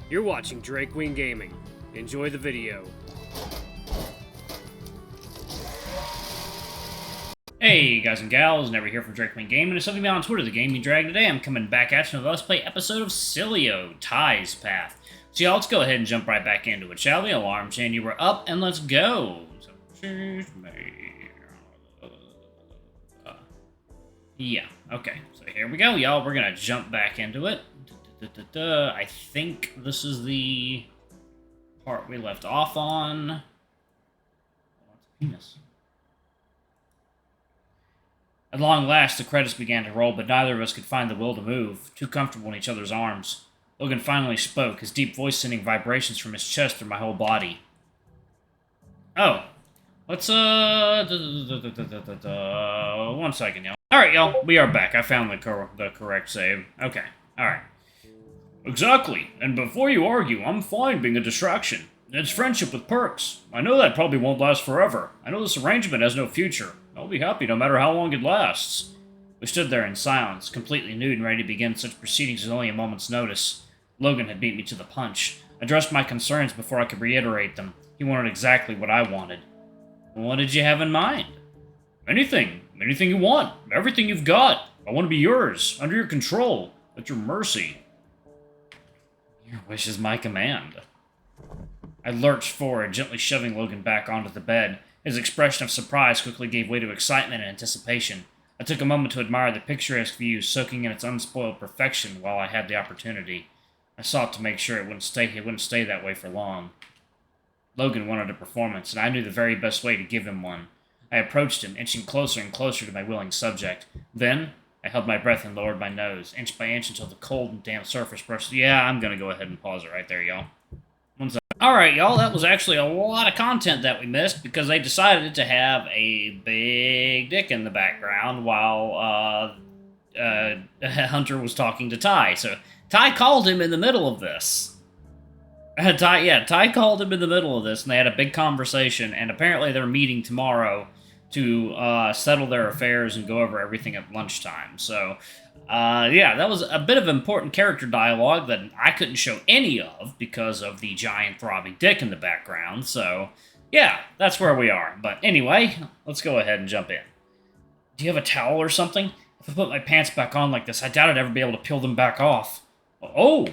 You're watching Drake Wing Gaming. Enjoy the video. Hey guys and gals, Never here from Drake Wing Gaming, and something on Twitter, the Gaming Drag. Today I'm coming back at you with a Let's Play episode of Sileo, Ty's Path. So y'all, let's go ahead and jump right back into it, shall we? Alarm chain, you were up, and let's go. Yeah, okay, so here we go, y'all. We're gonna jump back into it. I think this is the part we left off on. Oh, that's a penis. At long last, the credits began to roll, but neither of us could find the will to move, too comfortable in each other's arms. Logan finally spoke, his deep voice sending vibrations from his chest through my whole body. Oh. Let's, 1 second, y'all. Alright, y'all, we are back. I found the correct save. Okay, alright. Exactly, and before you argue, I'm fine being a distraction. It's friendship with perks. I know that probably won't last forever. I know this arrangement has no future. I'll be happy no matter how long it lasts. We stood there in silence, completely nude and ready to begin such proceedings with only a moment's notice. Logan had beat me to the punch. I addressed my concerns before I could reiterate them. He wanted exactly what I wanted. What did you have in mind? Anything. Anything you want. Everything you've got. I want to be yours. Under your control. At your mercy. Your wish is my command. I lurched forward, gently shoving Logan back onto the bed. His expression of surprise quickly gave way to excitement and anticipation. I took a moment to admire the picturesque view, soaking in its unspoiled perfection while I had the opportunity. I sought to make sure it wouldn't stay that way for long. Logan wanted a performance, and I knew the very best way to give him one. I approached him, inching closer and closer to my willing subject. Then, I held my breath and lowered my nose, inch by inch until the cold and damp surface brushed. Yeah, I'm gonna go ahead and pause it right there, y'all. Alright, y'all, that was actually a lot of content that we missed because they decided to have a big dick in the background while Hunter was talking to Ty. So, Ty called him in the middle of this. Ty called him in the middle of this, and they had a big conversation, and apparently they're meeting tomorrow to settle their affairs and go over everything at lunchtime. So, yeah, that was a bit of important character dialogue that I couldn't show any of because of the giant throbbing dick in the background. So, yeah, that's where we are. But anyway, let's go ahead and jump in. Do you have a towel or something? If I put my pants back on like this, I doubt I'd ever be able to peel them back off. Oh!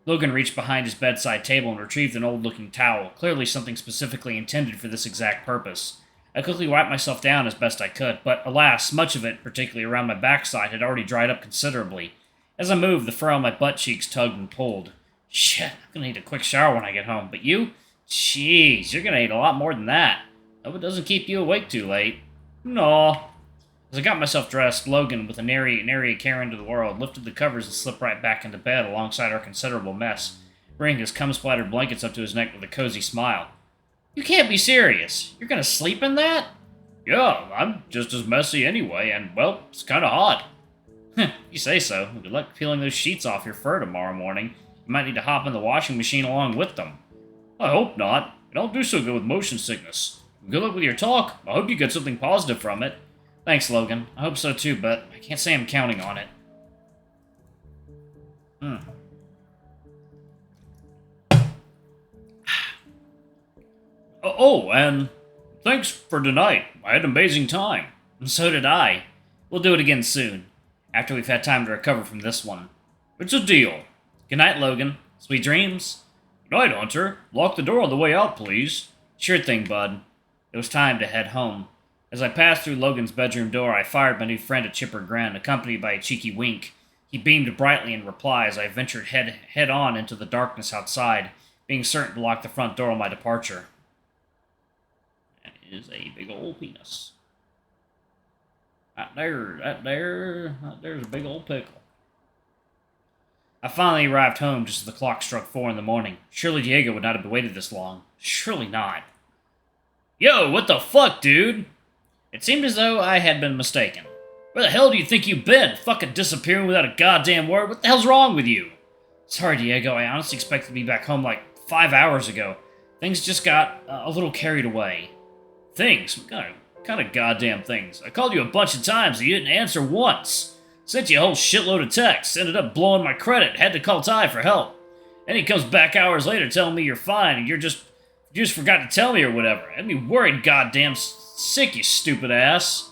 Logan reached behind his bedside table and retrieved an old-looking towel, clearly something specifically intended for this exact purpose. I quickly wiped myself down as best I could, but alas, much of it, particularly around my backside, had already dried up considerably. As I moved, the fur on my butt cheeks tugged and pulled. Shit, I'm gonna need a quick shower when I get home, but you? Jeez, you're gonna need a lot more than that. Hope it doesn't keep you awake too late. No. As I got myself dressed, Logan, with a nary a care into the world, lifted the covers and slipped right back into bed alongside our considerable mess, bringing his cum-splattered blankets up to his neck with a cozy smile. You can't be serious. You're gonna sleep in that? Yeah, I'm just as messy anyway, and, well, it's kinda hot. You say so. Good luck peeling those sheets off your fur tomorrow morning. You might need to hop in the washing machine along with them. I hope not. I don't do so good with motion sickness. Good luck with your talk. I hope you get something positive from it. Thanks, Logan. I hope so too, but I can't say I'm counting on it. Oh, and thanks for tonight. I had an amazing time. And so did I. We'll do it again soon, after we've had time to recover from this one. It's a deal. Good night, Logan. Sweet dreams. Good night, Hunter. Lock the door on the way out, please. Sure thing, bud. It was time to head home. As I passed through Logan's bedroom door, I fired my new friend a chipper grin, accompanied by a cheeky wink. He beamed brightly in reply as I ventured head on into the darkness outside, being certain to lock the front door on my departure. That is a big old penis. There's a big old pickle. I finally arrived home just as the clock struck 4 in the morning. Surely Diego would not have waited this long. Surely not. Yo, what the fuck, dude? It seemed as though I had been mistaken. Where the hell do you think you've been? Fucking disappearing without a goddamn word? What the hell's wrong with you? Sorry, Diego. I honestly expected to be back home like 5 hours ago. Things just got a little carried away. Things? What kind of goddamn things? I called you a bunch of times and you didn't answer once. Sent you a whole shitload of texts. Ended up blowing my credit. Had to call Ty for help. And he comes back hours later telling me you're fine and you just forgot to tell me or whatever. Had me worried, goddamn sick, you stupid ass.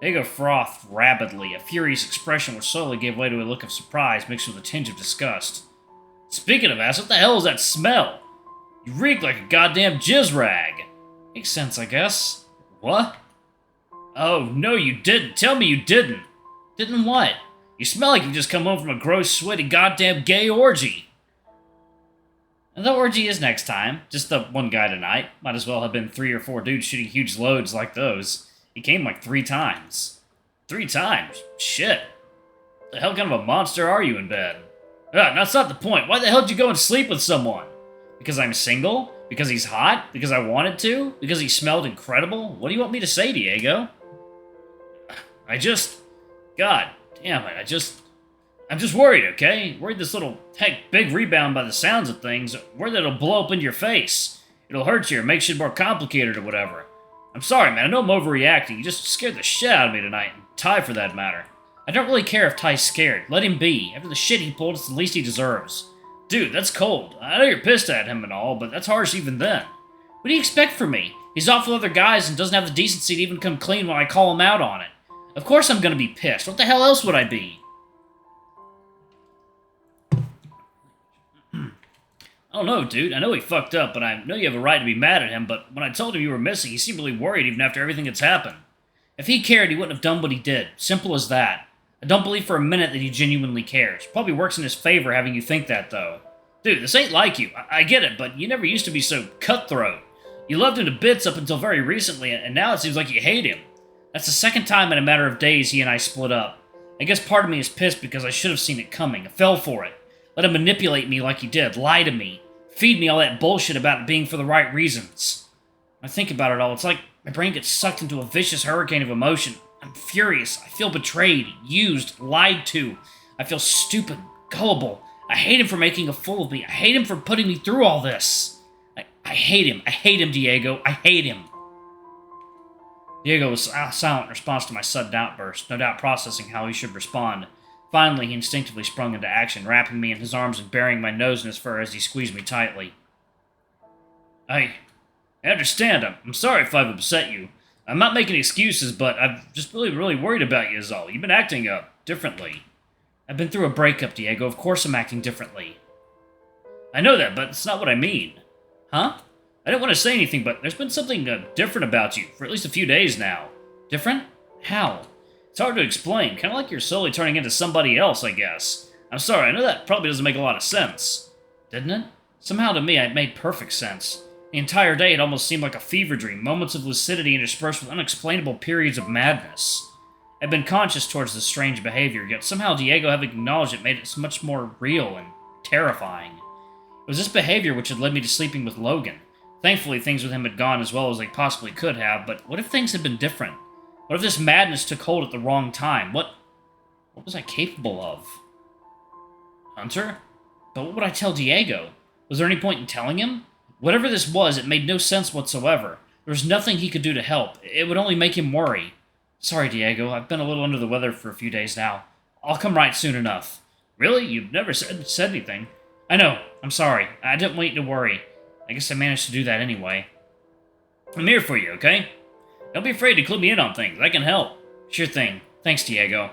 Diego frothed rapidly, a furious expression which slowly gave way to a look of surprise mixed with a tinge of disgust. Speaking of ass, what the hell is that smell? You reek like a goddamn jizz rag. Makes sense, I guess. What? Oh, no, you didn't. Tell me you didn't. Didn't what? You smell like you just come home from a gross, sweaty, goddamn gay orgy. And the orgy is next time. Just the one guy tonight. Might as well have been 3 or 4 dudes shooting huge loads like those. He came like 3 times. 3 times? Shit. The hell kind of a monster are you in bed? That's not the point. Why the hell did you go and sleep with someone? Because I'm single? Because he's hot? Because I wanted to? Because he smelled incredible? What do you want me to say, Diego? God damn it, I'm just worried, okay? Worried this little, big rebound by the sounds of things, worried that it'll blow up in your face. It'll hurt you or make shit more complicated or whatever. I'm sorry, man, I know I'm overreacting. You just scared the shit out of me tonight, and Ty for that matter. I don't really care if Ty's scared. Let him be. After the shit he pulled, it's the least he deserves. Dude, that's cold. I know you're pissed at him and all, but that's harsh even then. What do you expect from me? He's off with other guys and doesn't have the decency to even come clean when I call him out on it. Of course I'm gonna be pissed. What the hell else would I be? I don't know, dude. I know he fucked up, but I know you have a right to be mad at him, but when I told him you were missing, he seemed really worried even after everything that's happened. If he cared, he wouldn't have done what he did. Simple as that. I don't believe for a minute that he genuinely cares. Probably works in his favor having you think that, though. Dude, this ain't like you. I get it, but you never used to be so cutthroat. You loved him to bits up until very recently, and now it seems like you hate him. That's the second time in a matter of days he and I split up. I guess part of me is pissed because I should have seen it coming. I fell for it. Let him manipulate me like he did, lie to me, feed me all that bullshit about it being for the right reasons. When I think about it all, it's like my brain gets sucked into a vicious hurricane of emotion. I'm furious. I feel betrayed, used, lied to. I feel stupid, gullible. I hate him for making a fool of me. I hate him for putting me through all this. I hate him. I hate him, Diego. I hate him. Diego was silent in response to my sudden outburst, no doubt processing how he should respond. Finally, he instinctively sprung into action, wrapping me in his arms and burying my nose in his fur as he squeezed me tightly. I understand. I'm sorry if I've upset you. I'm not making excuses, but I've just really worried about you is all. You've been acting differently. I've been through a breakup, Diego. Of course I'm acting differently. I know that, but it's not what I mean. Huh? I don't want to say anything, but there's been something different about you for at least a few days now. Different? How? It's hard to explain. Kind of like you're slowly turning into somebody else, I guess. I'm sorry, I know that probably doesn't make a lot of sense. Didn't it? Somehow to me, it made perfect sense. The entire day, it almost seemed like a fever dream, moments of lucidity interspersed with unexplainable periods of madness. I'd been conscious towards this strange behavior, yet somehow Diego having acknowledged it made it so much more real and terrifying. It was this behavior which had led me to sleeping with Logan. Thankfully, things with him had gone as well as they possibly could have, but what if things had been different? What if this madness took hold at the wrong time? What was I capable of? Hunter? But what would I tell Diego? Was there any point in telling him? Whatever this was, it made no sense whatsoever. There was nothing he could do to help. It would only make him worry. Sorry, Diego. I've been a little under the weather for a few days now. I'll come right soon enough. Really? You've never said anything. I know. I'm sorry. I didn't want you to worry. I guess I managed to do that anyway. I'm here for you, okay? Don't be afraid to clue me in on things. I can help. Sure thing. Thanks, Diego.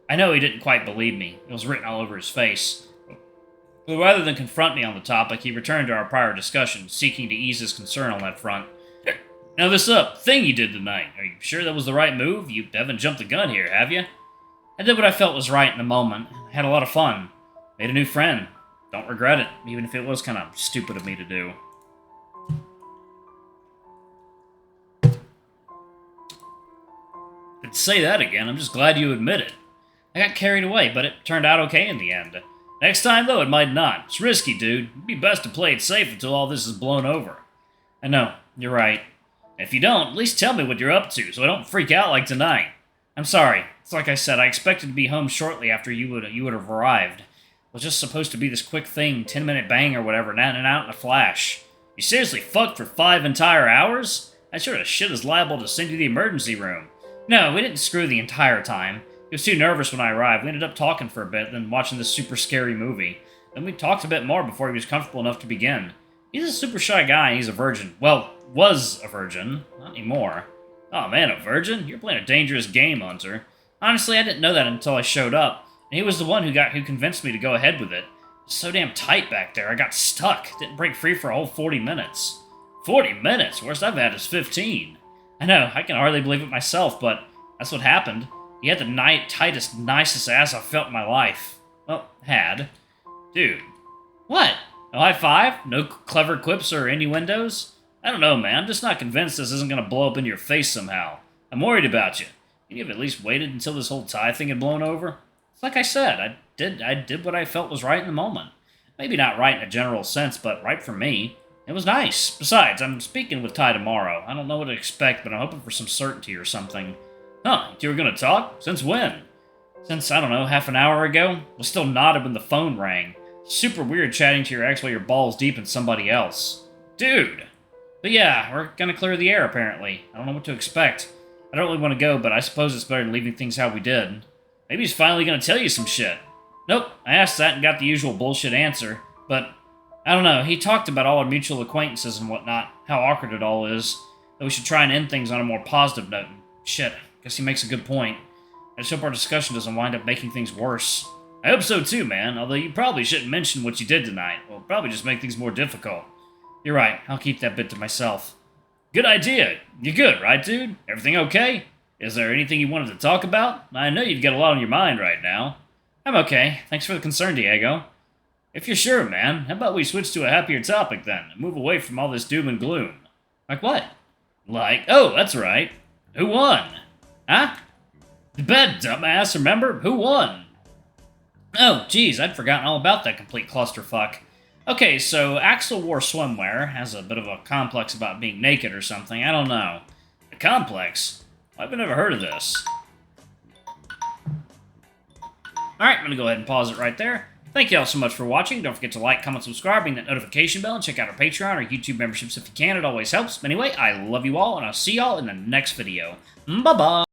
I know he didn't quite believe me. It was written all over his face. But rather than confront me on the topic, he returned to our prior discussion, seeking to ease his concern on that front. Now this thing you did tonight, are you sure that was the right move? You haven't jumped the gun here, have you? I did what I felt was right in the moment. I had a lot of fun. Made a new friend. Don't regret it, even if it was kind of stupid of me to do. I'd say that again, I'm just glad you admit it. I got carried away, but it turned out okay in the end. Next time, though, it might not. It's risky, dude. It'd be best to play it safe until all this is blown over. I know, you're right. If you don't, at least tell me what you're up to, so I don't freak out like tonight. I'm sorry. It's like I said, I expected to be home shortly after you would have arrived. It was just supposed to be this quick thing, 10-minute bang or whatever, and out in a flash. You seriously fucked for 5 entire hours? That sort of shit is liable to send you to the emergency room. No, we didn't screw the entire time. He was too nervous when I arrived. We ended up talking for a bit, then watching this super scary movie. Then we talked a bit more before he was comfortable enough to begin. He's a super shy guy and he's a virgin. Well, was a virgin. Not anymore. Oh man, a virgin? You're playing a dangerous game, Hunter. Honestly, I didn't know that until I showed up. And he was the one who convinced me to go ahead with it. It was so damn tight back there, I got stuck. Didn't break free for a whole 40 minutes. 40 minutes? Worst I've had is 15. I know, I can hardly believe it myself, but that's what happened. He had the tightest, nicest ass I've felt in my life. Well, had. Dude. What? No high five? No clever quips or innuendos? I don't know, man. I'm just not convinced this isn't going to blow up in your face somehow. I'm worried about you. Can you have at least waited until this whole tie thing had blown over? It's like I said, I did what I felt was right in the moment. Maybe not right in a general sense, but right for me. It was nice. Besides, I'm speaking with Ty tomorrow. I don't know what to expect, but I'm hoping for some certainty or something. Huh, you were going to talk? Since when? Since, I don't know, half an hour ago? Was still nodded when the phone rang. Super weird chatting to your ex while your balls deep in somebody else. Dude! But yeah, we're gonna clear the air, apparently. I don't know what to expect. I don't really want to go, but I suppose it's better than leaving things how we did. Maybe he's finally gonna tell you some shit. Nope, I asked that and got the usual bullshit answer. But, I don't know, he talked about all our mutual acquaintances and whatnot, how awkward it all is, that we should try and end things on a more positive note. Shit, guess he makes a good point. I just hope our discussion doesn't wind up making things worse. I hope so too, man, although you probably shouldn't mention what you did tonight. It'll probably just make things more difficult. You're right, I'll keep that bit to myself. Good idea. You good, right, dude? Everything okay? Is there anything you wanted to talk about? I know you've got a lot on your mind right now. I'm okay. Thanks for the concern, Diego. If you're sure, man, how about we switch to a happier topic then, and move away from all this doom and gloom? Like what? Like, oh, that's right. Who won? Huh? The bed, dumbass, remember? Who won? Oh, geez, I'd forgotten all about that complete clusterfuck. Okay, so Axel wore swimwear, has a bit of a complex about being naked or something, I don't know. A complex? I've never heard of this. Alright, I'm gonna go ahead and pause it right there. Thank you all so much for watching. Don't forget to like, comment, subscribe, ring that notification bell, and check out our Patreon or YouTube memberships if you can. It always helps. Anyway, I love you all, and I'll see y'all in the next video. Bye-bye!